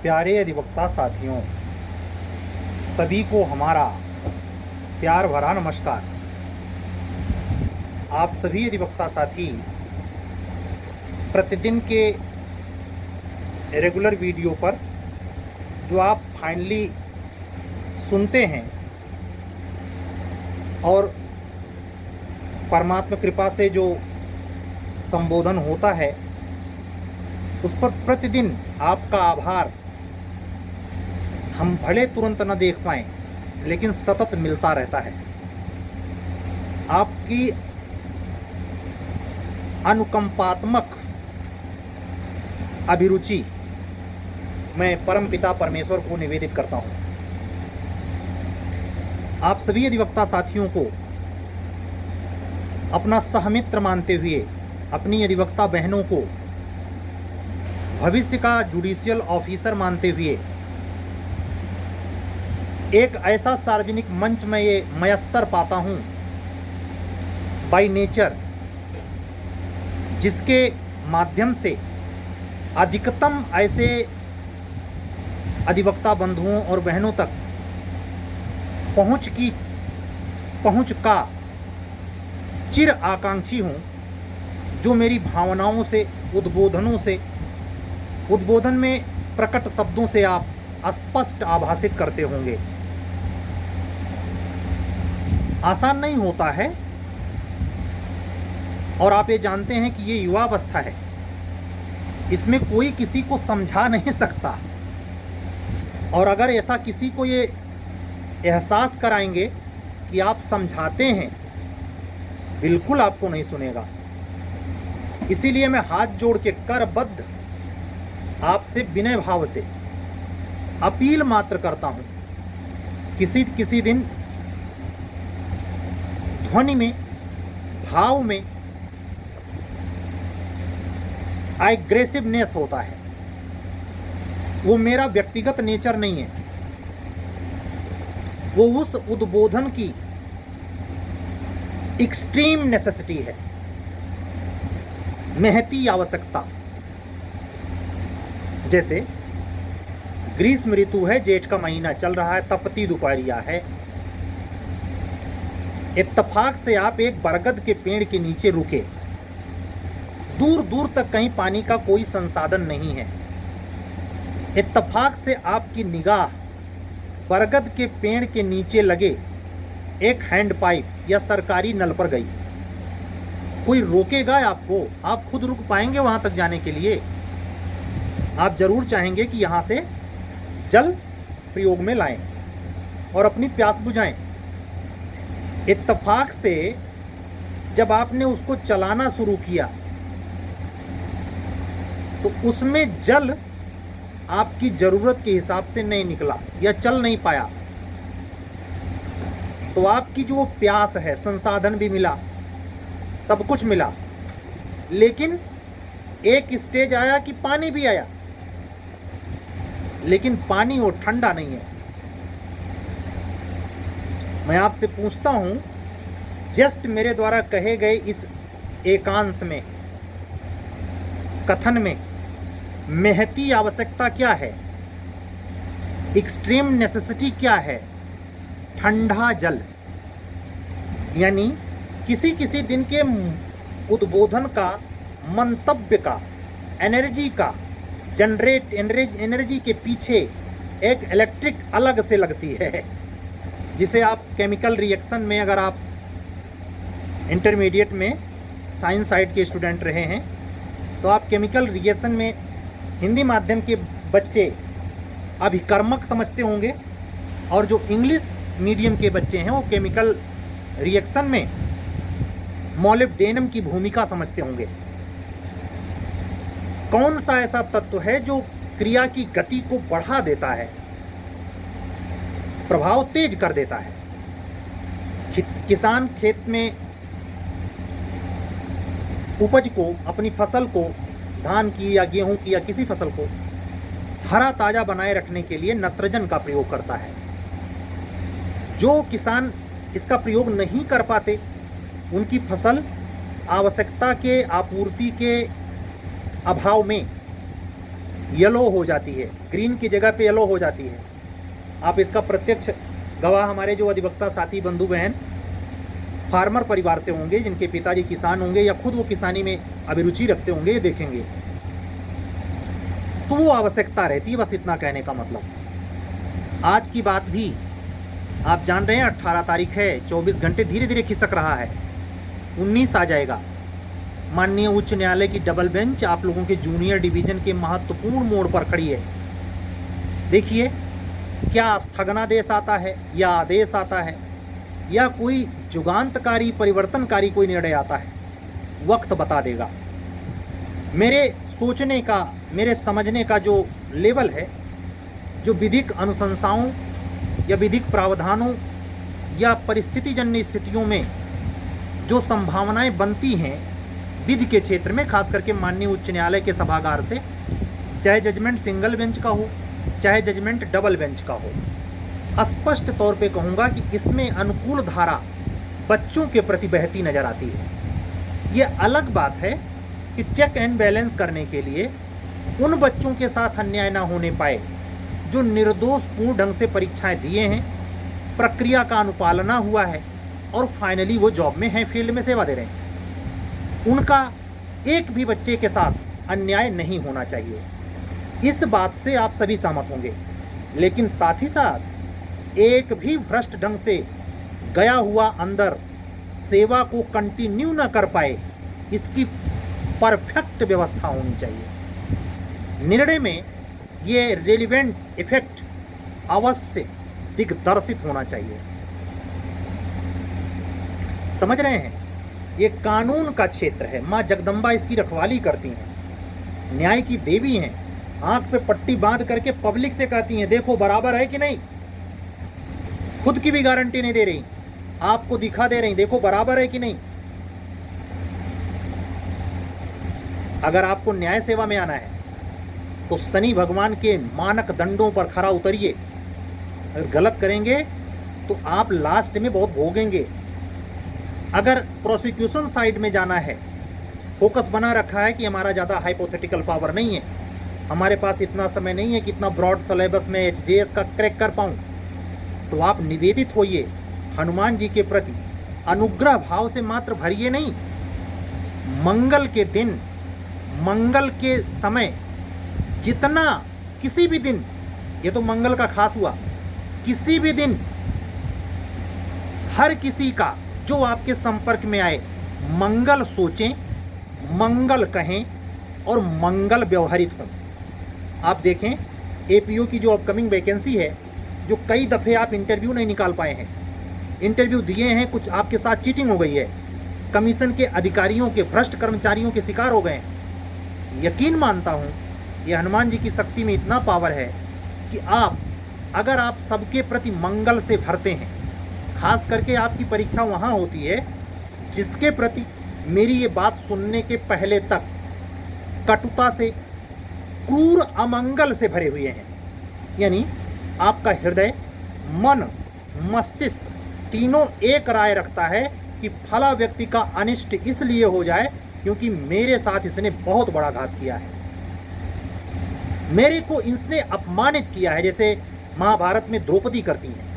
प्यारे अधिवक्ता साथियों, सभी को हमारा प्यार भरा नमस्कार। आप सभी अधिवक्ता साथी प्रतिदिन के रेगुलर वीडियो पर जो आप फाइनली सुनते हैं और परमात्मा कृपा से जो संबोधन होता है उस पर प्रतिदिन आपका आभार हम भले तुरंत न देख पाएं लेकिन सतत मिलता रहता है। आपकी अनुकंपात्मक अभिरुचि मैं परमपिता परमेश्वर को निवेदित करता हूं। आप सभी अधिवक्ता साथियों को अपना सहमित्र मानते हुए, अपनी अधिवक्ता बहनों को भविष्य का जुडिशियल ऑफिसर मानते हुए एक ऐसा सार्वजनिक मंच में ये मयस्सर पाता हूं बाय नेचर, जिसके माध्यम से अधिकतम ऐसे अधिवक्ता बंधुओं और बहनों तक पहुंच का चिर आकांक्षी हूं, जो मेरी भावनाओं से, उद्बोधन में प्रकट शब्दों से आप स्पष्ट आभासित करते होंगे। आसान नहीं होता है और आप ये जानते हैं कि ये युवावस्था है, इसमें कोई किसी को समझा नहीं सकता। और अगर ऐसा किसी को ये एहसास कराएंगे कि आप समझाते हैं, बिल्कुल आपको नहीं सुनेगा। इसीलिए मैं हाथ जोड़ के करबद्ध आपसे विनय भाव से अपील मात्र करता हूं, किसी दिन ध्वनि में, भाव में एग्रेसिवनेस होता है, वो मेरा व्यक्तिगत नेचर नहीं है, वो उस उद्बोधन की एक्सट्रीम नेसेसिटी है, महती आवश्यकता। जैसे ग्रीष्म ऋतु है, जेठ का महीना चल रहा है, तपती दोपहरिया है, इत्तेफाक से आप एक बरगद के पेड़ के नीचे रुके, दूर दूर तक कहीं पानी का कोई संसाधन नहीं है, इत्तेफाक से आपकी निगाह बरगद के पेड़ के नीचे लगे एक हैंड पाइप या सरकारी नल पर गई। कोई रोकेगा आपको? आप खुद रुक पाएंगे वहां तक जाने के लिए? आप जरूर चाहेंगे कि यहां से जल प्रयोग में लाएं और अपनी प्यास बुझाएं। इत्तेफाक से जब आपने उसको चलाना शुरू किया तो उसमें जल आपकी जरूरत के हिसाब से नहीं निकला या चल नहीं पाया, तो आपकी जो प्यास है, संसाधन भी मिला, सब कुछ मिला, लेकिन एक स्टेज आया कि पानी भी आया, लेकिन पानी वो ठंडा नहीं है। मैं आपसे पूछता हूं, जस्ट मेरे द्वारा कहे गए इस एकांश में, कथन में महती आवश्यकता क्या है, एक्सट्रीम नेसेसिटी क्या है? ठंडा जल। यानी किसी दिन के उद्बोधन का, मंतव्य का, एनर्जी का, जनरेट एनर्जी के पीछे एक इलेक्ट्रिक अलग से लगती है, जिसे आप केमिकल रिएक्शन में, अगर आप इंटरमीडिएट में साइंस साइड के स्टूडेंट रहे हैं तो आप केमिकल रिएक्शन में, हिंदी माध्यम के बच्चे अभिकर्मक समझते होंगे, और जो इंग्लिश मीडियम के बच्चे हैं वो केमिकल रिएक्शन में मोलिब्डेनम की भूमिका समझते होंगे। कौन सा ऐसा तत्व है जो क्रिया की गति को बढ़ा देता है, प्रभाव तेज कर देता है? किसान खेत में उपज को, अपनी फसल को, धान की या गेहूं की या किसी फसल को हरा ताजा बनाए रखने के लिए नत्रजन का प्रयोग करता है। जो किसान इसका प्रयोग नहीं कर पाते, उनकी फसल आवश्यकता के, आपूर्ति के अभाव में येलो हो जाती है, ग्रीन की जगह पे येलो हो जाती है। आप इसका प्रत्यक्ष गवाह हमारे जो अधिवक्ता साथी बंधु बहन फार्मर परिवार से होंगे, जिनके पिताजी किसान होंगे या खुद वो किसानी में अभिरुचि रखते होंगे, ये देखेंगे। तो वो आवश्यकता रहती है, बस इतना कहने का मतलब। आज की बात भी आप जान रहे हैं, 18 तारीख है, 24 घंटे धीरे धीरे खिसक रहा है, 19 आ जाएगा। माननीय उच्च न्यायालय की डबल बेंच आप लोगों के जूनियर डिवीजन के महत्वपूर्ण मोड़ पर खड़ी है। देखिए क्या स्थगनादेश आता है या आदेश आता है या कोई जुगांतकारी परिवर्तनकारी कोई निर्णय आता है, वक्त बता देगा। मेरे सोचने का, मेरे समझने का जो लेवल है, जो विधिक अनुशंसाओं या विधिक प्रावधानों या परिस्थितिजन्य स्थितियों में जो संभावनाएं बनती हैं विधि के क्षेत्र में, खास करके माननीय उच्च न्यायालय के सभागार से, चाहे जजमेंट सिंगल बेंच का हो चाहे जजमेंट डबल बेंच का हो, स्पष्ट तौर पे कहूँगा कि इसमें अनुकूल धारा बच्चों के प्रति बहती नजर आती है। ये अलग बात है कि चेक एंड बैलेंस करने के लिए उन बच्चों के साथ अन्याय ना होने पाए जो निर्दोष पूर्ण ढंग से परीक्षाएं दिए हैं, प्रक्रिया का अनुपालना हुआ है और फाइनली वो जॉब में हैं, फील्ड में सेवा दे रहे हैं। उनका एक भी बच्चे के साथ अन्याय नहीं होना चाहिए। इस बात से आप सभी सहमत होंगे। लेकिन साथ ही साथ एक भी भ्रष्ट ढंग से गया हुआ अंदर सेवा को कंटिन्यू ना कर पाए, इसकी परफेक्ट व्यवस्था होनी चाहिए। निर्णय में ये रेलिवेंट इफेक्ट अवश्य दिग्दर्शित होना चाहिए। समझ रहे हैं, ये कानून का क्षेत्र है। माँ जगदम्बा इसकी रखवाली करती हैं, न्याय की देवी हैं। आंख पे पट्टी बांध करके पब्लिक से कहती हैं देखो बराबर है कि नहीं। खुद की भी गारंटी नहीं दे रही, आपको दिखा दे रही देखो बराबर है कि नहीं। अगर आपको न्याय सेवा में आना है तो शनि भगवान के मानक दंडों पर खरा उतरिए। अगर गलत करेंगे तो आप लास्ट में बहुत भोगेंगे। अगर प्रोसिक्यूशन साइड में जाना है, फोकस बना रखा है कि हमारा ज़्यादा हाइपोथेटिकल पावर नहीं है, हमारे पास इतना समय नहीं है कि इतना ब्रॉड सिलेबस में एचजेएस का क्रैक कर पाऊँ, तो आप निवेदित होइए हनुमान जी के प्रति, अनुग्रह भाव से मात्र भरिए नहीं। मंगल के दिन, मंगल के समय जितना, किसी भी दिन, ये तो मंगल का खास हुआ, किसी भी दिन हर किसी का जो आपके संपर्क में आए मंगल सोचें, मंगल कहें और मंगल व्यवहारित हों। आप देखें एपीओ की जो अपकमिंग वैकेंसी है, जो कई दफ़े आप इंटरव्यू नहीं निकाल पाए हैं, इंटरव्यू दिए हैं, कुछ आपके साथ चीटिंग हो गई है, कमीशन के अधिकारियों के, भ्रष्ट कर्मचारियों के शिकार हो गए हैं। यकीन मानता हूँ ये हनुमान जी की शक्ति में इतना पावर है कि आप, अगर आप सबके प्रति मंगल से भरते हैं, खास करके आपकी परीक्षा वहाँ होती है जिसके प्रति मेरी ये बात सुनने के पहले तक कटुता से, क्रूर अमंगल से भरे हुए हैं। यानी आपका हृदय, मन, मस्तिष्क तीनों एक राय रखता है कि फला व्यक्ति का अनिष्ट इसलिए हो जाए क्योंकि मेरे साथ इसने बहुत बड़ा घात किया है, मेरे को इसने अपमानित किया है, जैसे महाभारत में द्रौपदी करती हैं।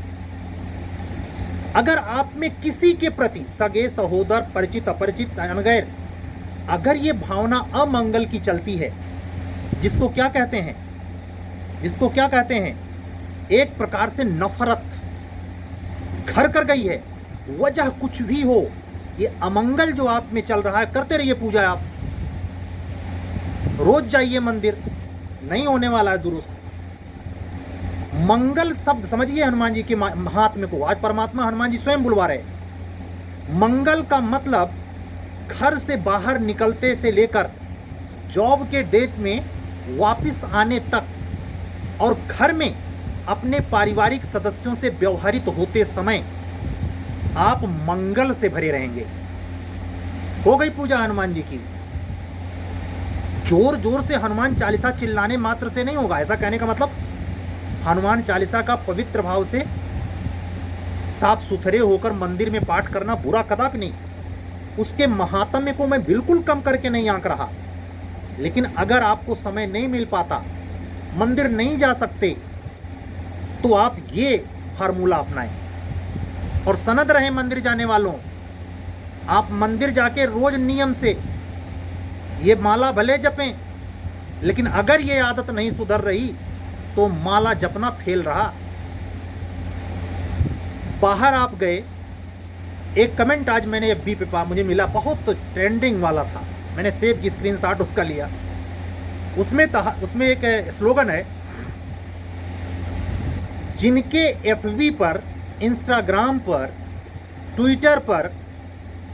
अगर आप में किसी के प्रति, सगे सहोदर, परिचित अपरिचित अनगैर, अगर ये भावना अमंगल की चलती है, जिसको क्या कहते हैं, जिसको क्या कहते हैं, एक प्रकार से नफरत घर कर गई है, वजह कुछ भी हो, ये अमंगल जो आप में चल रहा है, करते रहिए पूजा, आप रोज जाइए मंदिर, नहीं होने वाला है दुरुस्त। मंगल शब्द समझिए हनुमान जी के महात्म्य को, आज परमात्मा हनुमान जी स्वयं बुलवा रहे। मंगल का मतलब घर से बाहर निकलते से लेकर जॉब के डेट में वापस आने तक, और घर में अपने पारिवारिक सदस्यों से व्यवहारित होते समय आप मंगल से भरे रहेंगे। हो गई पूजा हनुमान जी की। जोर जोर से हनुमान चालीसा चिल्लाने मात्र से नहीं होगा, ऐसा कहने का मतलब हनुमान चालीसा का पवित्र भाव से साफ सुथरे होकर मंदिर में पाठ करना बुरा कदापि नहीं। उसके महात्म्य को मैं बिल्कुल कम करके नहीं आंक रहा, लेकिन अगर आपको समय नहीं मिल पाता मंदिर नहीं जा सकते तो आप ये फार्मूला अपनाएं और सनद रहे मंदिर जाने वालों, आप मंदिर जाके रोज नियम से ये माला भले जपें, लेकिन अगर ये आदत नहीं सुधर रही तो माला जपना फेल रहा। बाहर आप गए, एक कमेंट आज मैंने एफबी पे मुझे मिला, बहुत ट्रेंडिंग वाला था, मैंने सेव की स्क्रीनशॉट उसका लिया। उसमें एक स्लोगन है, जिनके एफबी पर, इंस्टाग्राम पर, ट्विटर पर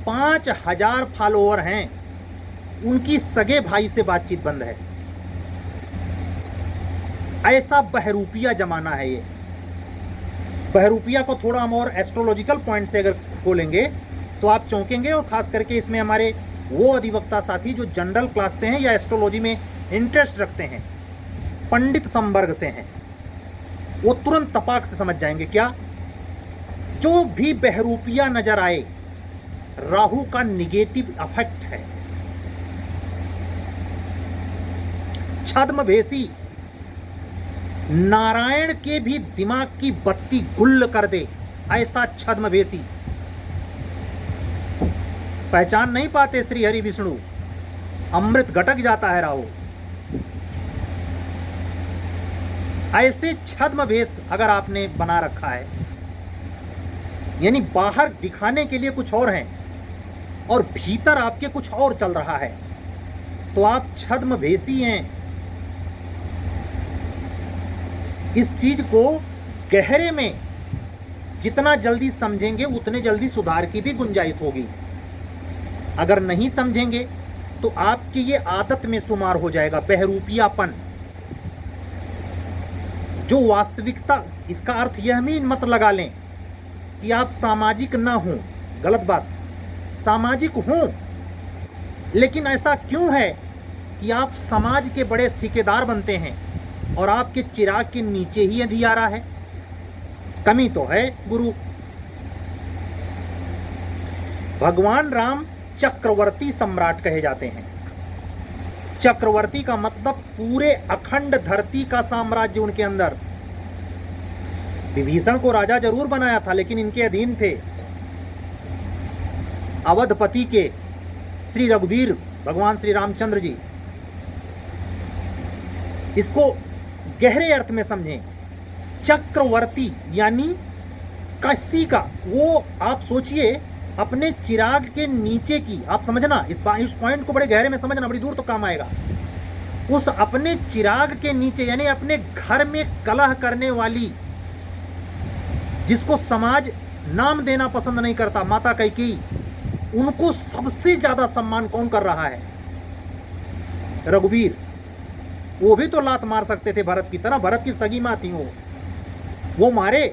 5000 फॉलोअर हैं, उनकी सगे भाई से बातचीत बंद है। ऐसा बहरूपिया जमाना है ये। बहरूपिया को थोड़ा हम और एस्ट्रोलॉजिकल पॉइंट से अगर खोलेंगे तो आप चौंकेंगे, और खास करके इसमें हमारे वो अधिवक्ता साथी जो जनरल क्लास से हैं या एस्ट्रोलॉजी में इंटरेस्ट रखते हैं, पंडित संवर्ग से हैं, वो तुरंत तपाक से समझ जाएंगे। क्या? जो भी बहरूपिया नजर आए, राहु का निगेटिव इफेक्ट है। छद्मवेशी नारायण के भी दिमाग की बत्ती गुल कर दे, ऐसा छद्मवेशी। पहचान नहीं पाते श्री हरि विष्णु, अमृत घटक जाता है राहु। ऐसे छद्मवेश अगर आपने बना रखा है, यानी बाहर दिखाने के लिए कुछ और हैं और भीतर आपके कुछ और चल रहा है, तो आप छद्मवेशी हैं। इस चीज को गहरे में जितना जल्दी समझेंगे उतने जल्दी सुधार की भी गुंजाइश होगी। अगर नहीं समझेंगे तो आपकी ये आदत में शुमार हो जाएगा बहरूपियापन। जो वास्तविकता, इसका अर्थ यह भी मत लगा लें कि आप सामाजिक ना हों, गलत बात। सामाजिक हों, लेकिन ऐसा क्यों है कि आप समाज के बड़े ठेकेदार बनते हैं और आपके चिराग के नीचे ही अंधियारा है? कमी तो है गुरु। भगवान राम चक्रवर्ती सम्राट कहे जाते हैं। चक्रवर्ती का मतलब पूरे अखंड धरती का साम्राज्य उनके अंदर। विभीषण को राजा जरूर बनाया था, लेकिन इनके अधीन थे। अवधपति के श्री रघुवीर भगवान श्री रामचंद्र जी। इसको गहरे अर्थ में समझें। चक्रवर्ती यानी किसी का, वो आप सोचिए अपने चिराग के नीचे की, आप समझना इस पॉइंट को बड़े गहरे में समझना, बड़ी दूर तो काम आएगा। उस अपने चिराग के नीचे यानी अपने घर में कलह करने वाली, जिसको समाज नाम देना पसंद नहीं करता, माता कैकेयी, उनको सबसे ज्यादा सम्मान कौन कर रहा है? रघुवीर। वो भी तो लात मार सकते थे भरत की तरह, भरत की सगी माँ थी वो मारे।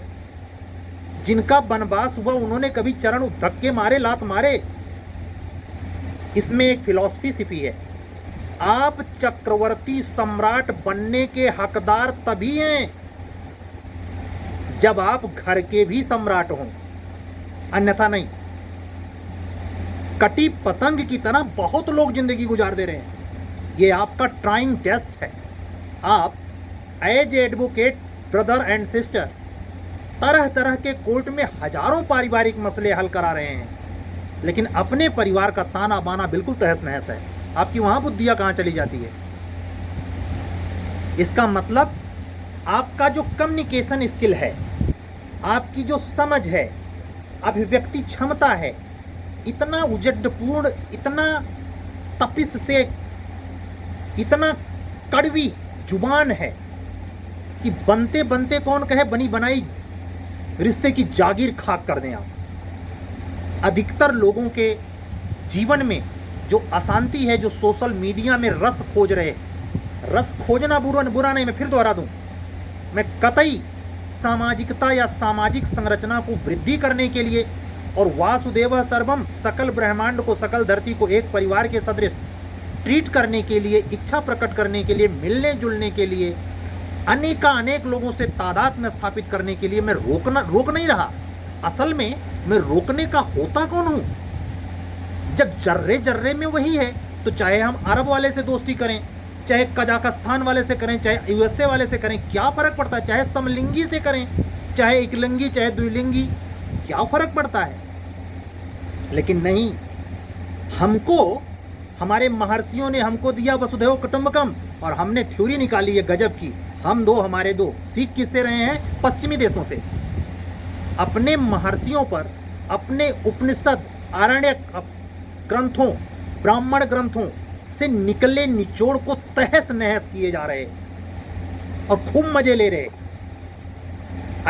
जिनका वनवास हुआ उन्होंने कभी चरण धक्के मारे, लात मारे? इसमें एक फिलॉसफी छिपी है। आप चक्रवर्ती सम्राट बनने के हकदार तभी हैं जब आप घर के भी सम्राट हों, अन्यथा नहीं। कटी पतंग की तरह बहुत लोग जिंदगी गुजार दे रहे हैं। ये आपका ट्राइंग टेस्ट है। आप as advocate brother and sister तरह तरह के कोर्ट में हजारों पारिवारिक मसले हल करा रहे हैं, लेकिन अपने परिवार का ताना बाना बिल्कुल तहस नहस है। आपकी वहां बुद्धियां कहां चली जाती है? इसका मतलब आपका जो कम्युनिकेशन स्किल है, आपकी जो समझ है, अभिव्यक्ति क्षमता है, इतना उजड्डपूर्ण, इतना तपिश से, इतना कड़वी जुबान है कि बनते बनते कौन कहे बनी बनाई रिश्ते की जागीर खाक कर दें आप। अधिकतर लोगों के जीवन में जो अशांति है, जो सोशल मीडिया में रस खोज रहे, रस खोजना बुरा नहीं, मैं फिर दोहरा दूं, मैं कतई सामाजिकता या सामाजिक संरचना को वृद्धि करने के लिए और वासुदेव सर्वम, सकल ब्रह्मांड को, सकल धरती को एक परिवार के सदृश ट्रीट करने के लिए, इच्छा प्रकट करने के लिए, मिलने जुलने के लिए, अनेक लोगों से तादाद में स्थापित करने के लिए मैं रोक नहीं रहा। असल में मैं रोकने का होता कौन हूं? जब जर्रे जर्रे में वही है, तो चाहे हम अरब वाले से दोस्ती करें, चाहे कजाकिस्तान वाले से करें, चाहे यूएसए वाले से करें, क्या फ़र्क पड़ता है? चाहे समलिंगी से करें, चाहे एकलिंगी, चाहे द्विलिंगी, क्या फ़र्क पड़ता है? लेकिन नहीं, हमको हमारे महर्षियों ने हमको दिया वसुधैव कुटुंबकम, और हमने थ्योरी निकाली है गजब की, हम दो हमारे दो। सीख किससे रहे हैं? पश्चिमी देशों से। अपने महर्षियों पर, अपने उपनिषद, आरण्यक ग्रंथों, ब्राह्मण ग्रंथों से निकले निचोड़ को तहस नहस किए जा रहे और खूब मजे ले रहे।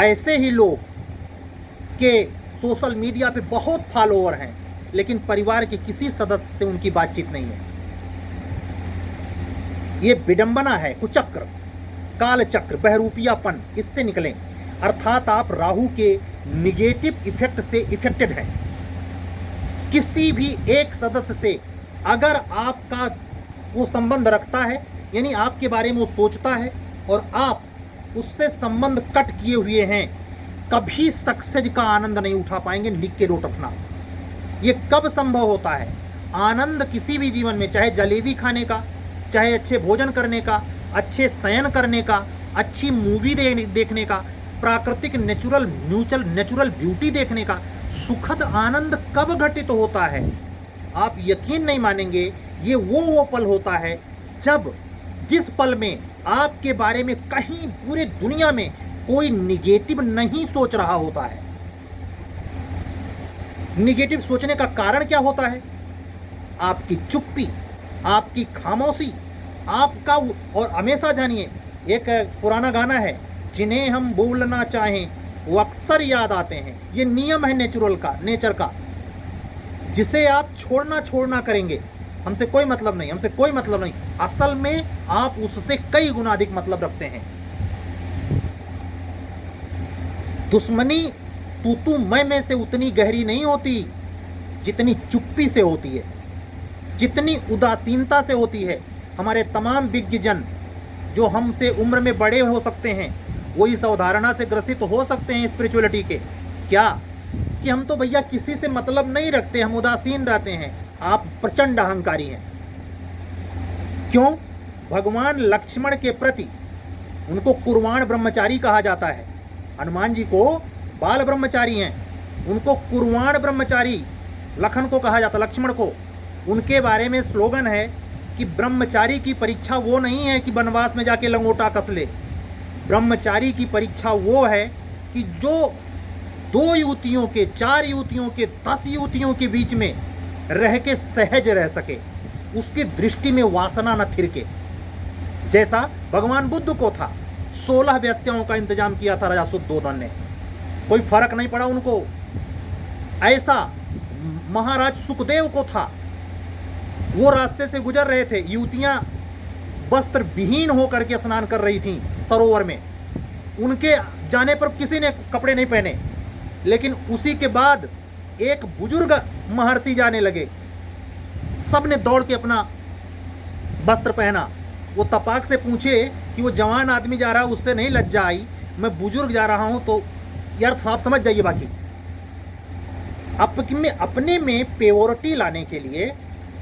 ऐसे ही लोग के सोशल मीडिया पे बहुत फॉलोअर हैं, लेकिन परिवार के किसी सदस्य से उनकी बातचीत नहीं है। ये विडंबना है, कुचक्र, कालचक्र, बहरूपियापन, इससे निकलें। अर्थात आप राहु के निगेटिव इफेक्ट से इफेक्टेड हैं। किसी भी एक सदस्य से अगर आपका वो संबंध रखता है, यानी आपके बारे में वो सोचता है और आप उससे संबंध कट किए हुए हैं, कभी सक्सेस का आनंद नहीं उठा पाएंगे। लिख के नोट रखना। ये कब संभव होता है? आनंद किसी भी जीवन में, चाहे जलेबी खाने का, चाहे अच्छे भोजन करने का, अच्छे शयन करने का, अच्छी मूवी देखने का, प्राकृतिक नेचुरल ब्यूटी देखने का, सुखद आनंद कब घटित होता है? आप यकीन नहीं मानेंगे, ये वो पल होता है जब, जिस पल में आपके बारे में कहीं पूरे दुनिया में कोई निगेटिव नहीं सोच रहा होता है। निगेटिव सोचने का कारण क्या होता है? आपकी चुप्पी, आपकी खामोशी, आपका। और हमेशा जानिए, एक पुराना गाना है, जिन्हें हम भूलना चाहें वो अक्सर याद आते हैं। ये नियम है नेचर का। जिसे आप छोड़ना करेंगे, हमसे कोई मतलब नहीं। असल में आप उससे कई गुना अधिक मतलब रखते हैं। दुश्मनी तू मैं में से उतनी गहरी नहीं होती जितनी चुप्पी से होती है, जितनी उदासीनता से होती है। हमारे तमाम विज्ञजन जो हमसे उम्र में बड़े हो सकते हैं, वो इस अवधारणा से ग्रसित हो सकते हैं स्पिरिचुअलिटी के, क्या कि हम तो भैया किसी से मतलब नहीं रखते, हम उदासीन रहते हैं। आप प्रचंड अहंकारी हैं। क्यों? भगवान लक्ष्मण के प्रति उनको कुर्वाण ब्रह्मचारी कहा जाता है। हनुमान जी को बाल ब्रह्मचारी हैं, उनको कुर्वाण ब्रह्मचारी लखन को कहा जाता, लक्ष्मण को। उनके बारे में स्लोगन है कि ब्रह्मचारी की परीक्षा वो नहीं है कि वनवास में जाके लंगोटा कस ले। ब्रह्मचारी की परीक्षा वो है कि जो 2 युवतियों के, 4 युवतियों के, 10 युवतियों के बीच में रह के सहज रह सके, उसकी दृष्टि में वासना न थिरके। जैसा भगवान बुद्ध को था, 16 वेश्याओं का इंतजाम किया था राजा शुद्धोधन ने, कोई फर्क नहीं पड़ा उनको। ऐसा महाराज सुखदेव को था, वो रास्ते से गुजर रहे थे, युवतियां वस्त्र विहीन होकर के स्नान कर रही थीं सरोवर में, उनके जाने पर किसी ने कपड़े नहीं पहने। लेकिन उसी के बाद एक बुजुर्ग महर्षि जाने लगे, सब ने दौड़ के अपना वस्त्र पहना। वो तपाक से पूछे कि वो जवान आदमी जा रहा है, उससे नहीं लज्जा आई, मैं बुजुर्ग जा रहा हूं, तो यार आप समझ जाइए। बाकी अपने में प्योरिटी लाने के लिए,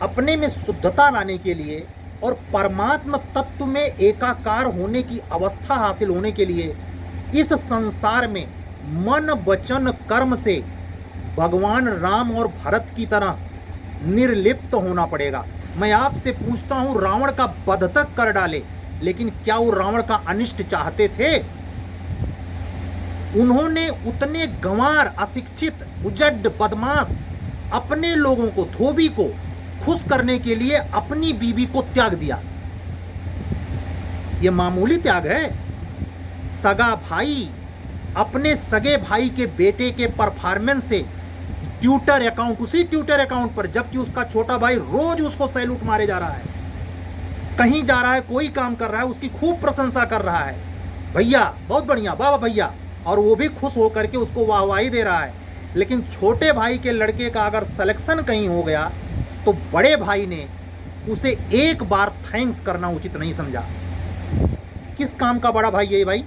अपने में शुद्धता लाने के लिए और परमात्मा तत्व में एकाकार होने की अवस्था हासिल होने के लिए इस संसार में मन वचन कर्म से भगवान राम और भरत की तरह निर्लिप्त होना पड़ेगा। मैं आपसे पूछता हूं, रावण का वध तक कर डाले, लेकिन क्या वो रावण का अनिष्ट चाहते थे? उन्होंने उतने गंवार, अशिक्षित, उजड्ड, बदमाश अपने लोगों को, धोबी को खुश करने के लिए अपनी बीवी को त्याग दिया। यह मामूली त्याग है? सगा भाई अपने सगे भाई के बेटे के परफॉर्मेंस से ट्विटर अकाउंट, उसी ट्विटर अकाउंट पर, जबकि उसका छोटा भाई रोज उसको सैल्यूट मारे जा रहा है, कहीं जा रहा है, कोई काम कर रहा है, उसकी खूब प्रशंसा कर रहा है, भैया बहुत बढ़िया, वाह भैया, और वो भी खुश होकर के उसको वाहवाही दे रहा है। लेकिन छोटे भाई के लड़के का अगर सिलेक्शन कहीं हो गया तो बड़े भाई ने उसे एक बार थैंक्स करना उचित नहीं समझा। किस काम का बड़ा भाई है भाई?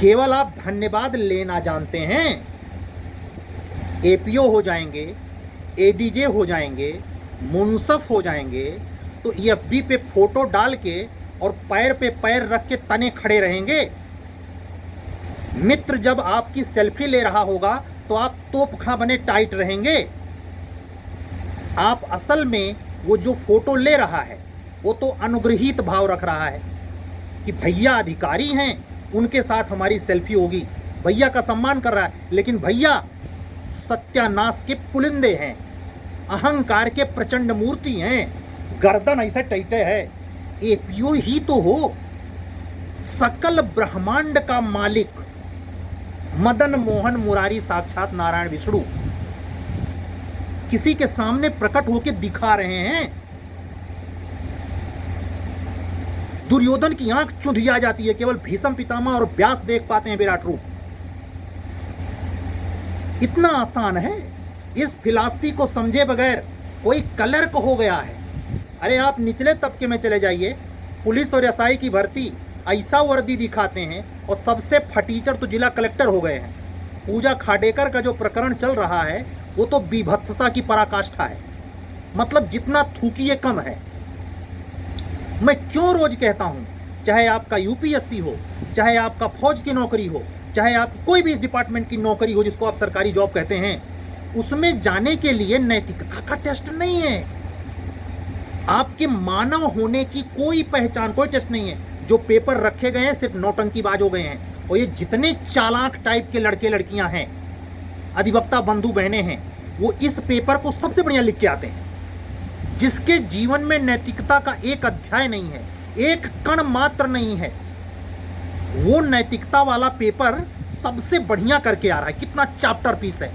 केवल आप धन्यवाद लेना जानते हैं, एपीओ हो जाएंगे, एडीजे हो जाएंगे, मुंसफ हो जाएंगे, तो एफबी पे फोटो डाल के और पैर पे पैर रख के तने खड़े रहेंगे? मित्र जब आपकी सेल्फी ले रहा होगा तो आप तोप खां बने टाइट रहेंगे? आप असल में वो जो फोटो ले रहा है वो तो अनुग्रहित भाव रख रहा है कि भैया अधिकारी हैं, उनके साथ हमारी सेल्फी होगी, भैया का सम्मान कर रहा है। लेकिन भैया सत्यानाश के पुलिंदे हैं, अहंकार के प्रचंड मूर्ति हैं, गर्दन ऐसे टैटे है। एपीओ ही तो हो, सकल ब्रह्मांड का मालिक मदन मोहन मुरारी साक्षात नारायण विष्णु किसी के सामने प्रकट होकर दिखा रहे हैं। दुर्योधन की आंख चुंधिया जाती है, केवल भीष्म पितामह और व्यास देख पाते हैं विराट रूप। इतना आसान है। इस फिलॉसफी को समझे बगैर कोई क्लर्क हो गया है। अरे आप निचले तबके में चले जाइए, पुलिस और एसआई की भर्ती ऐसा वर्दी दिखाते हैं और सबसे फटीचर तो जिला कलेक्टर हो गए हैं। पूजा खाडेकर का जो प्रकरण चल रहा है वो तो बीभत्सता की पराकाष्ठा है। मतलब जितना थूकिए कम है। मैं क्यों रोज कहता हूं, चाहे आपका यूपीएससी हो, चाहे आपका फौज की नौकरी हो, चाहे आप कोई भी इस डिपार्टमेंट की नौकरी हो जिसको आप सरकारी जॉब कहते हैं, उसमें जाने के लिए नैतिकता का टेस्ट नहीं है। आपके मानव होने की कोई पहचान, कोई टेस्ट नहीं है। जो पेपर रखे गए हैं सिर्फ नौटंकीबाज हो गए हैं। और ये जितने चालाक टाइप के लड़के लड़कियां हैं, अधिवक्ता बंधु बहनें हैं, वो इस पेपर को सबसे बढ़िया लिख के आते हैं। जिसके जीवन में नैतिकता का एक अध्याय नहीं है, एक कण मात्र नहीं है, वो नैतिकता वाला पेपर सबसे बढ़िया करके आ रहा है। कितना चैप्टर पीस है।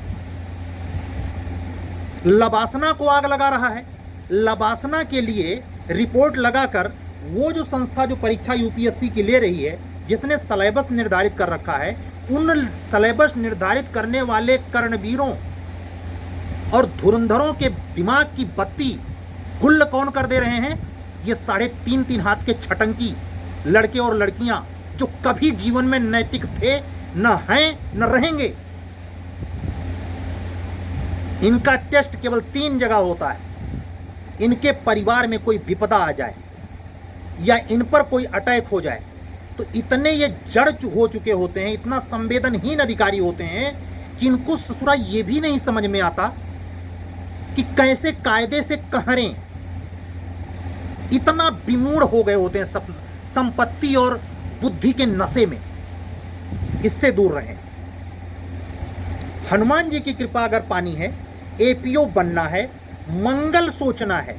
लबासना को आग लगा रहा है। लबासना के लिए रिपोर्ट लगाकर वो जो संस्था जो परीक्षा यूपीएससी की ले रही है, जिसने सिलेबस निर्धारित कर रखा है, उन सिलेबस निर्धारित करने वाले कर्णवीरों और धुरंधरों के दिमाग की बत्ती गुल कौन कर दे रहे हैं? ये 3.5 हाथ के छटंकी लड़के और लड़कियां जो कभी जीवन में नैतिक थे, न हैं, न रहेंगे। इनका टेस्ट केवल 3 जगह होता है। इनके परिवार में कोई विपदा आ जाए या इन पर कोई अटैक हो जाए तो इतने ये जड़ हो चुके होते हैं, इतना संवेदनहीन अधिकारी होते हैं कि इनको ससुरा ये भी नहीं समझ में आता कि कैसे कायदे से कहरें। इतना विमूढ़ हो गए होते हैं संपत्ति और बुद्धि के नशे में। इससे दूर रहें। हनुमान जी की कृपा अगर पानी है, एपीओ बनना है, मंगल सोचना है,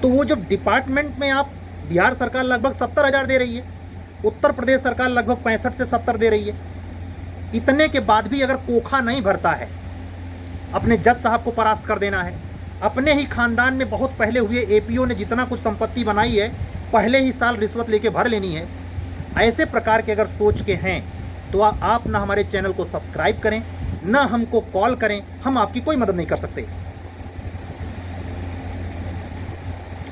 तो वो जो डिपार्टमेंट में आप बिहार सरकार लगभग 70,000 दे रही है, उत्तर प्रदेश सरकार लगभग 65 से 70 दे रही है। इतने के बाद भी अगर कोखा नहीं भरता है, अपने जज साहब को परास्त कर देना है। अपने ही खानदान में बहुत पहले हुए एपीओ ने जितना कुछ संपत्ति बनाई है, पहले ही साल रिश्वत लेके भर लेनी है। ऐसे प्रकार के अगर सोच के हैं तो आप ना हमारे चैनल को सब्सक्राइब करें, ना हमको कॉल करें, हम आपकी कोई मदद नहीं कर सकते।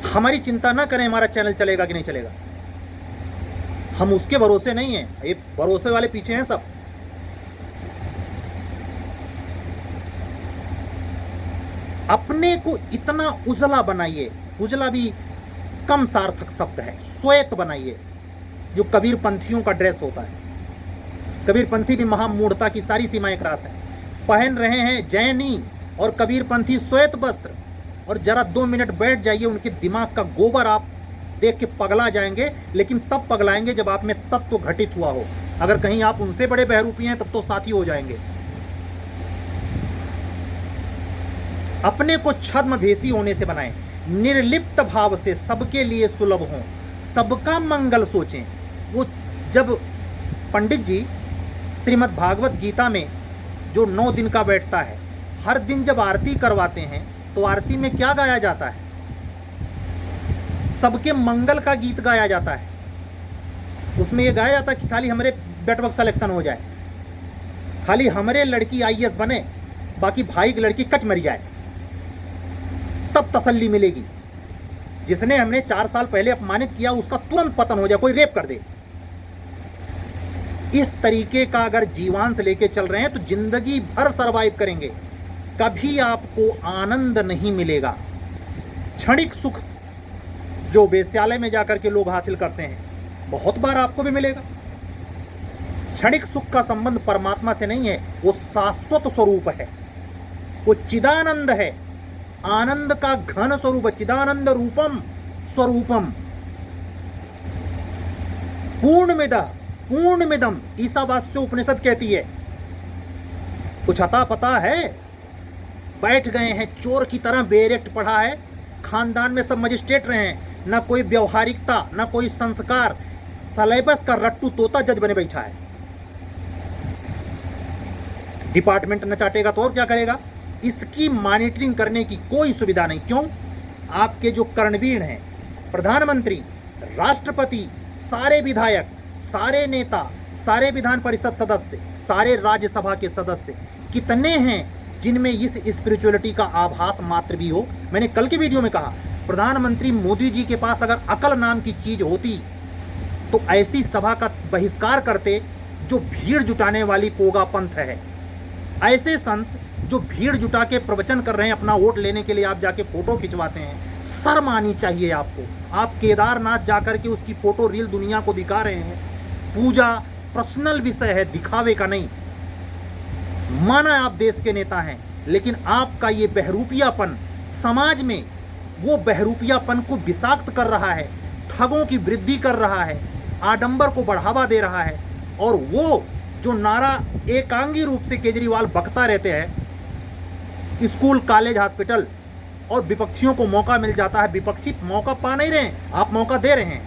हमारी चिंता ना करें हमारा चैनल चलेगा कि नहीं चलेगा, हम उसके भरोसे नहीं हैं। ये भरोसे वाले पीछे हैं सब। अपने को इतना उजला बनाइए, उजला भी कम सार्थक शब्द है, श्वेत बनाइए, जो कबीर पंथियों का ड्रेस होता है। कबीर पंथी भी महामूढ़ता की सारी सीमाएं क्रॉस है। पहन रहे हैं जैनी और कबीर पंथी श्वेत वस्त्र, और जरा 2 मिनट बैठ जाइए, उनके दिमाग का गोबर आप देख के पगला जाएंगे। लेकिन तब पगलाएंगे जब आप में तत्व घटित हुआ हो। अगर कहीं आप उनसे बड़े बहरूपी हैं तब तो साथी हो जाएंगे। अपने को छद्मभेशी होने से बनाएं, निर्लिप्त भाव से सबके लिए सुलभ हों, सबका मंगल सोचें। वो जब पंडित जी श्रीमद् भागवत गीता में जो 9 दिन का बैठता है, हर दिन जब आरती करवाते हैं तो आरती में क्या गाया जाता है? सबके मंगल का गीत गाया जाता है। उसमें यह गाया जाता है कि खाली हमारे बेटवर्क सिलेक्शन हो जाए, खाली हमारे लड़की आईएएस बने, बाकी भाई की लड़की कट मर जाए, तब तसल्ली मिलेगी। जिसने हमने 4 साल पहले अपमानित किया उसका तुरंत पतन हो जाए, कोई रेप कर दे। इस तरीके का अगर जीवांश लेके चल रहे हैं तो जिंदगी भर सरवाइव करेंगे, कभी आपको आनंद नहीं मिलेगा। क्षणिक सुख जो वेश्यालय में जाकर के लोग हासिल करते हैं, बहुत बार आपको भी मिलेगा। क्षणिक सुख का संबंध परमात्मा से नहीं है, वो शाश्वत स्वरूप है, वो चिदानंद है, आनंद का घन स्वरूप, चिदानंद रूपम स्वरूपम। पूर्णमिदम ईशावास्य उपनिषद कहती है। कुछ अता पता है? बैठ गए हैं चोर की तरह, बेरेक्ट पढ़ा है, खानदान में सब मजिस्ट्रेट रहे हैं, ना कोई व्यवहारिकता, ना कोई संस्कार, सलेबस का रट्टू तोता जज बने बैठा है। डिपार्टमेंट न चाटेगा तो और क्या करेगा? इसकी मॉनिटरिंग करने की कोई सुविधा नहीं। क्यों? आपके जो कर्णवीर हैं, प्रधानमंत्री, राष्ट्रपति, सारे विधायक, सारे नेता, सारे विधान परिषद सदस्य, सारे राज्यसभा के सदस्य कितने हैं जिनमें इस स्पिरिचुअलिटी का आभास मात्र भी हो? मैंने कल के वीडियो में कहा, प्रधानमंत्री मोदी जी के पास अगर अकल नाम की चीज होती तो ऐसी सभा का बहिष्कार करते जो भीड़ जुटाने वाली पोगा पंथ है। ऐसे संत जो भीड़ जुटा के प्रवचन कर रहे हैं, अपना वोट लेने के लिए आप जाके फोटो खिंचवाते हैं, शर्म आनी चाहिए आपको। आप केदारनाथ जाकर के उसकी फोटो रील दुनिया को दिखा रहे हैं। पूजा पर्सनल विषय है, दिखावे का नहीं। माना आप देश के नेता हैं, लेकिन आपका ये बहरूपियापन समाज में वो बहरूपियापन को विषाक्त कर रहा है, ठगों की वृद्धि कर रहा है, आडंबर को बढ़ावा दे रहा है। और वो जो नारा एकांगी रूप से केजरीवाल बकता रहते हैं, स्कूल, कॉलेज, हॉस्पिटल, और विपक्षियों को मौका मिल जाता है। विपक्षी मौका पा नहीं रहे हैं, आप मौका दे रहे हैं।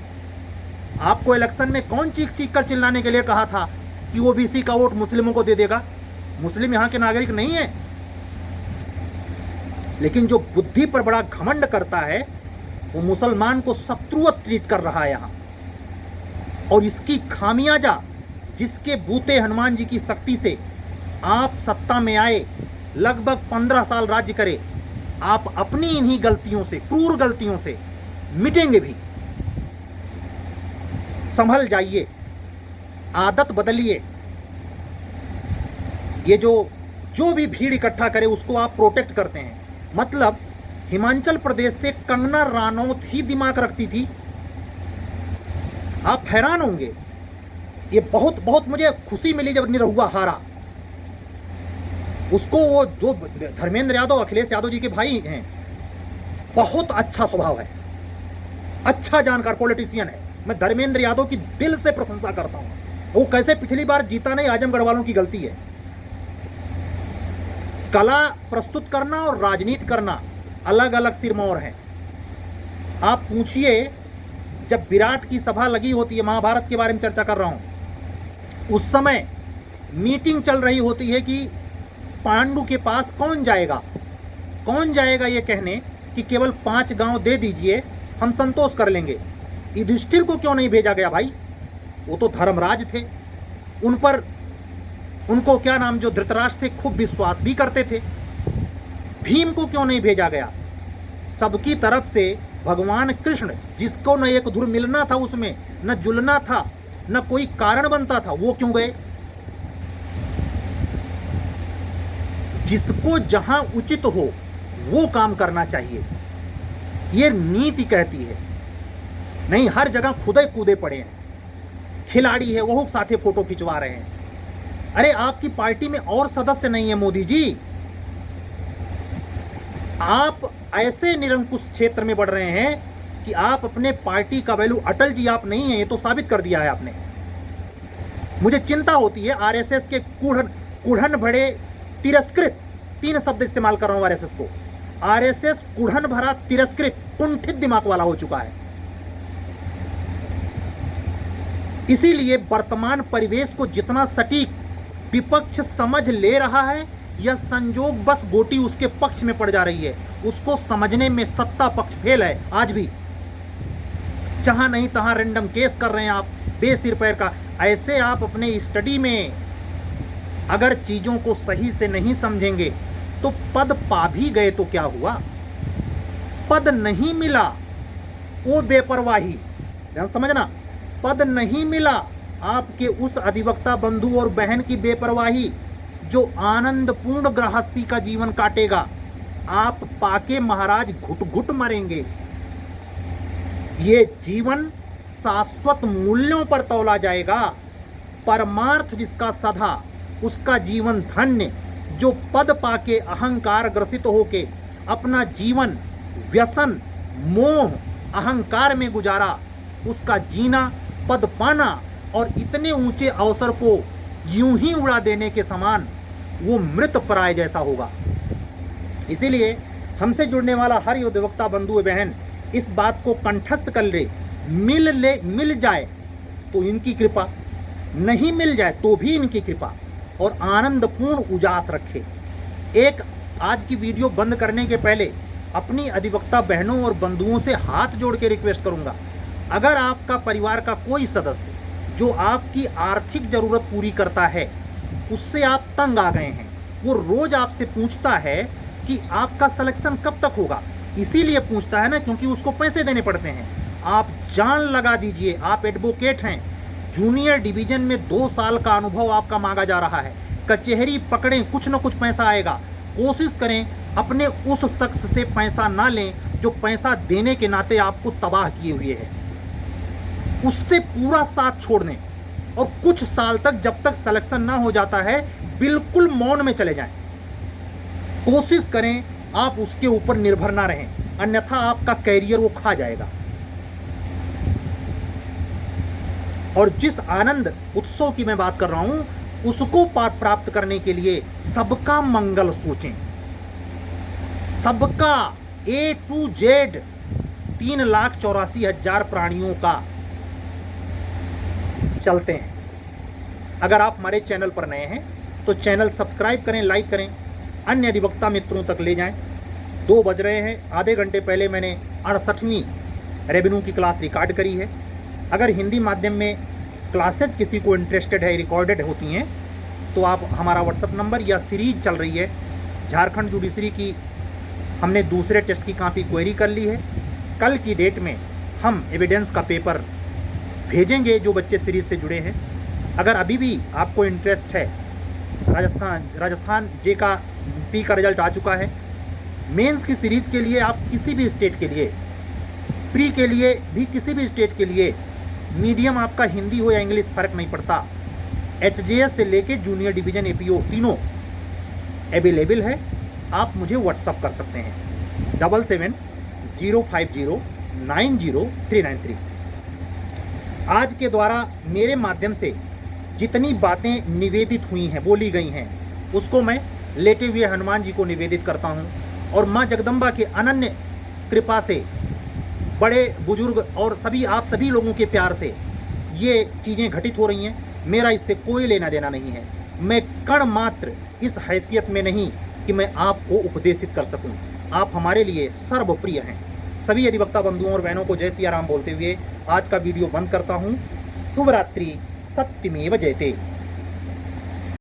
आपको इलेक्शन में कौन चीख चीख कर चिल्लाने के लिए कहा था कि ओबीसी का वोट मुस्लिमों को दे देगा? मुस्लिम यहाँ के नागरिक नहीं है। लेकिन जो बुद्धि पर बड़ा घमंड करता है वो मुसलमान को शत्रुवत ट्रीट कर रहा है यहाँ। और इसकी खामियाजा, जिसके बूते हनुमान जी की शक्ति से आप सत्ता में आए, लगभग 15 साल राज्य करे, आप अपनी इन्हीं गलतियों से, क्रूर गलतियों से मिटेंगे भी। संभल जाइए, आदत बदलिए। ये जो भी भीड़ इकट्ठा करे उसको आप प्रोटेक्ट करते हैं। मतलब हिमाचल प्रदेश से कंगना रानौत ही दिमाग रखती थी। आप हैरान होंगे। ये बहुत मुझे खुशी मिली जब निरहुआ हारा। उसको वो जो धर्मेंद्र यादव, अखिलेश यादव जी के भाई हैं, बहुत अच्छा स्वभाव है, अच्छा जानकार पॉलिटिशियन है। मैं धर्मेंद्र यादव की दिल से प्रशंसा करता हूं। वो कैसे पिछली बार जीता नहीं, आजमगढ़ वालों की गलती है। कला प्रस्तुत करना और राजनीति करना अलग अलग सिरमौर हैं। आप पूछिए, जब विराट की सभा लगी होती है, महाभारत के बारे में चर्चा कर रहा हूं, उस समय मीटिंग चल रही होती है कि पांडु के पास कौन जाएगा ये कहने कि केवल 5 गांव दे दीजिए, हम संतोष कर लेंगे। युधिष्ठिर को क्यों नहीं भेजा गया भाई? वो तो धर्मराज थे, उन पर उनको क्या नाम, जो धृतराष्ट्र थे, खूब विश्वास भी करते थे। भीम को क्यों नहीं भेजा गया? सबकी तरफ से भगवान कृष्ण, जिसको न एक धुर मिलना था, उसमें न जुलना था, न कोई कारण बनता था, वो क्यों गए? जिसको जहां उचित हो वो काम करना चाहिए, ये नीति कहती है। नहीं, हर जगह खुदे कूदे पड़े हैं। खिलाड़ी है वो साथे फोटो खिंचवा रहे हैं। अरे आपकी पार्टी में और सदस्य नहीं है मोदी जी। आप ऐसे निरंकुश क्षेत्र में बढ़ रहे हैं कि आप अपने पार्टी का वैल्यू, अटल जी आप नहीं है, ये तो साबित कर दिया है आपने। मुझे चिंता होती है आरएसएस के कुढ़न भरे तिरस्कृत, 3 शब्द इस्तेमाल कर रहा हूं आरएसएस को। आरएसएस कुढ़न भरा तिरस्कृत कुंठित दिमाग वाला हो चुका है। इसीलिए वर्तमान परिवेश को जितना सटीक विपक्ष समझ ले रहा है, यह संजोग बस गोटी उसके पक्ष में पड़ जा रही है। उसको समझने में सत्ता पक्ष फेल है आज भी। जहां नहीं तहां रैंडम केस कर रहे हैं आप, बेसिर पैर का। ऐसे आप अपने स्टडी में अगर चीजों को सही से नहीं समझेंगे तो पद पा भी गए तो क्या हुआ? पद नहीं मिला, वो बेपरवाही, ध्यान समझना, पद नहीं मिला, आपके उस अधिवक्ता बंधु और बहन की बेपरवाही जो आनंदपूर्ण गृहस्थी का जीवन काटेगा, आप पाके महाराज घुट घुट मरेंगे। ये जीवन शाश्वत मूल्यों पर तौला जाएगा। परमार्थ जिसका सधा उसका जीवन धन्य। जो पद पाके अहंकार ग्रसित होके अपना जीवन व्यसन मोह अहंकार में गुजारा, उसका जीना पद पाना और इतने ऊंचे अवसर को यूं ही उड़ा देने के समान वो मृत प्राय जैसा होगा। इसीलिए हमसे जुड़ने वाला हर युद्धवक्ता बंधु बहन इस बात को कंठस्थ कर ले, मिल जाए तो इनकी कृपा, नहीं मिल जाए तो भी इनकी कृपा, और आनंदपूर्ण उजास रखे। एक आज की वीडियो बंद करने के पहले अपनी अधिवक्ता बहनों और बंधुओं से हाथ जोड़ के रिक्वेस्ट करूंगा, अगर आपका परिवार का कोई सदस्य जो आपकी आर्थिक जरूरत पूरी करता है, उससे आप तंग आ गए हैं, वो रोज आपसे पूछता है कि आपका सिलेक्शन कब तक होगा, इसीलिए पूछता है ना क्योंकि उसको पैसे देने पड़ते हैं। आप जान लगा दीजिए, आप एडवोकेट हैं, जूनियर डिवीजन में 2 साल का अनुभव आपका मांगा जा रहा है, कचहरी पकड़ें, कुछ ना कुछ पैसा आएगा। कोशिश करें अपने उस शख्स से पैसा ना लें जो पैसा देने के नाते आपको तबाह किए हुए है, उससे पूरा साथ छोड़ दें और कुछ साल तक जब तक सिलेक्शन ना हो जाता है बिल्कुल मौन में चले जाएं। कोशिश करें आप उसके ऊपर निर्भर ना रहें, अन्यथा आपका कैरियर वो खा जाएगा। और जिस आनंद उत्सव की मैं बात कर रहा हूं उसको प्राप्त करने के लिए सबका मंगल सोचें, सबका A to Z 3,84,000 प्राणियों का चलते हैं। अगर आप हमारे चैनल पर नए हैं तो चैनल सब्सक्राइब करें, लाइक करें, अन्य अधिवक्ता मित्रों तक ले जाएं। 2 बज रहे हैं, आधे घंटे पहले मैंने 68वीं रेवेन्यू की क्लास रिकॉर्ड करी है। अगर हिंदी माध्यम में क्लासेस किसी को इंटरेस्टेड है, रिकॉर्डेड होती हैं, तो आप हमारा व्हाट्सअप नंबर या सीरीज चल रही है झारखंड जुडिशरी की, हमने दूसरे टेस्ट की कॉपी क्वेरी कर ली है। कल की डेट में हम एविडेंस का पेपर भेजेंगे जो बच्चे सीरीज से जुड़े हैं। अगर अभी भी आपको इंटरेस्ट है, राजस्थान जे का पी का रिजल्ट आ चुका है, मेंस की सीरीज़ के लिए आप किसी भी स्टेट के लिए, प्री के लिए भी किसी भी स्टेट के लिए, मीडियम आपका हिंदी हो या इंग्लिश फ़र्क नहीं पड़ता, HJS से लेके जूनियर डिवीज़न APO तीनों अवेलेबल है। आप मुझे व्हाट्सअप कर सकते हैं 7705090393। आज के द्वारा मेरे माध्यम से जितनी बातें निवेदित हुई हैं, बोली गई हैं, उसको मैं लेटे हुए हनुमान जी को निवेदित करता हूं, और माँ जगदम्बा के अनन्य कृपा से, बड़े बुजुर्ग और आप सभी लोगों के प्यार से ये चीज़ें घटित हो रही हैं। मेरा इससे कोई लेना देना नहीं है। मैं कण मात्र इस हैसियत में नहीं कि मैं आपको उपदेशित कर सकूं। आप हमारे लिए सर्वप्रिय हैं। सभी अधिवक्ता बंधुओं और बहनों को जय सिया राम बोलते हुए आज का वीडियो बंद करता हूं। शुभ रात्रि। सत्यमेव जयते।